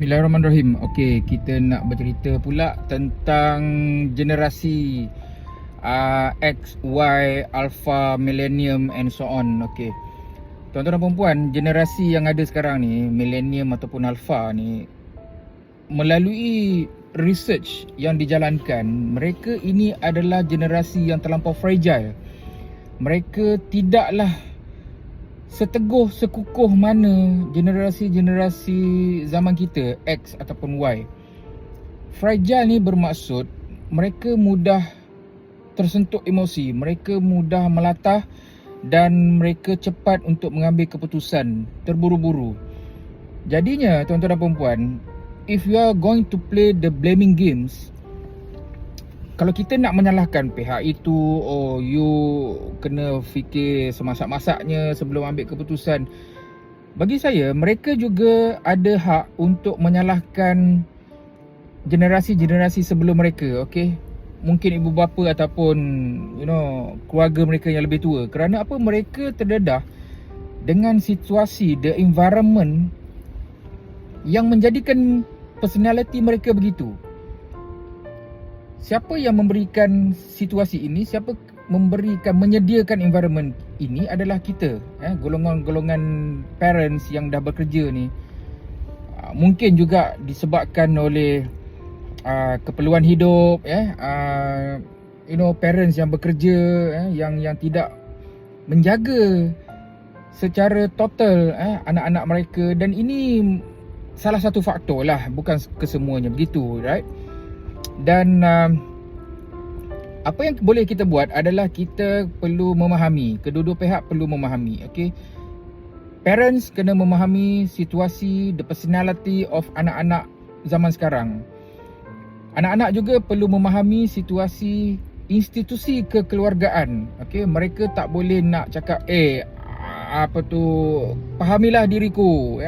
Bismillahirrahmanirrahim. Okey, kita nak bercerita pula tentang generasi X, Y, Alpha, Millennium and so on. Okey. Tuan-tuan dan puan-puan, generasi yang ada sekarang ni, Millennium ataupun Alpha ni, melalui research yang dijalankan, mereka ini adalah generasi yang terlampau fragile. Mereka tidaklah seteguh, sekukuh mana generasi-generasi zaman kita, X ataupun Y. Fragile ni bermaksud mereka mudah tersentuh emosi, mereka mudah melatah dan mereka cepat untuk mengambil keputusan, terburu-buru. Jadinya tuan-tuan dan puan-puan, if you are going to play the blaming games, kalau kita nak menyalahkan pihak itu, oh you kena fikir semasak-masaknya sebelum ambil keputusan. Bagi saya, mereka juga ada hak untuk menyalahkan generasi-generasi sebelum mereka, okey? Mungkin ibu bapa ataupun keluarga mereka yang lebih tua. Kerana apa? Mereka terdedah dengan situasi, the environment yang menjadikan personality mereka begitu. Siapa yang memberikan situasi ini, siapa menyediakan environment ini adalah kita, golongan-golongan parents yang dah bekerja ni. Mungkin juga disebabkan oleh keperluan hidup, parents yang bekerja, yang tidak menjaga secara total anak-anak mereka, dan ini salah satu faktor lah, bukan kesemuanya begitu, right? Dan apa yang boleh kita buat adalah kita perlu memahami, kedua-dua pihak perlu memahami, okey. Parents kena memahami situasi, the personality of anak-anak zaman sekarang. Anak-anak juga perlu memahami situasi institusi kekeluargaan, okey. Mereka tak boleh nak cakap fahamilah diriku,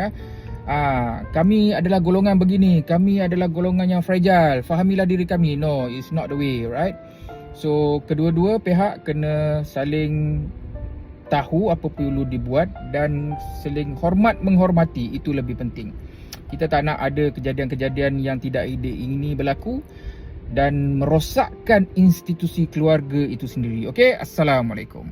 kami adalah golongan begini, kami adalah golongan yang fragile, fahamilah diri kami. No, it's not the way, right? So kedua-dua pihak kena saling tahu apa perlu dibuat dan saling menghormati, itu lebih penting. Kita tak nak ada kejadian-kejadian yang tidak ingini berlaku dan merosakkan institusi keluarga itu sendiri. Okey, Assalamualaikum.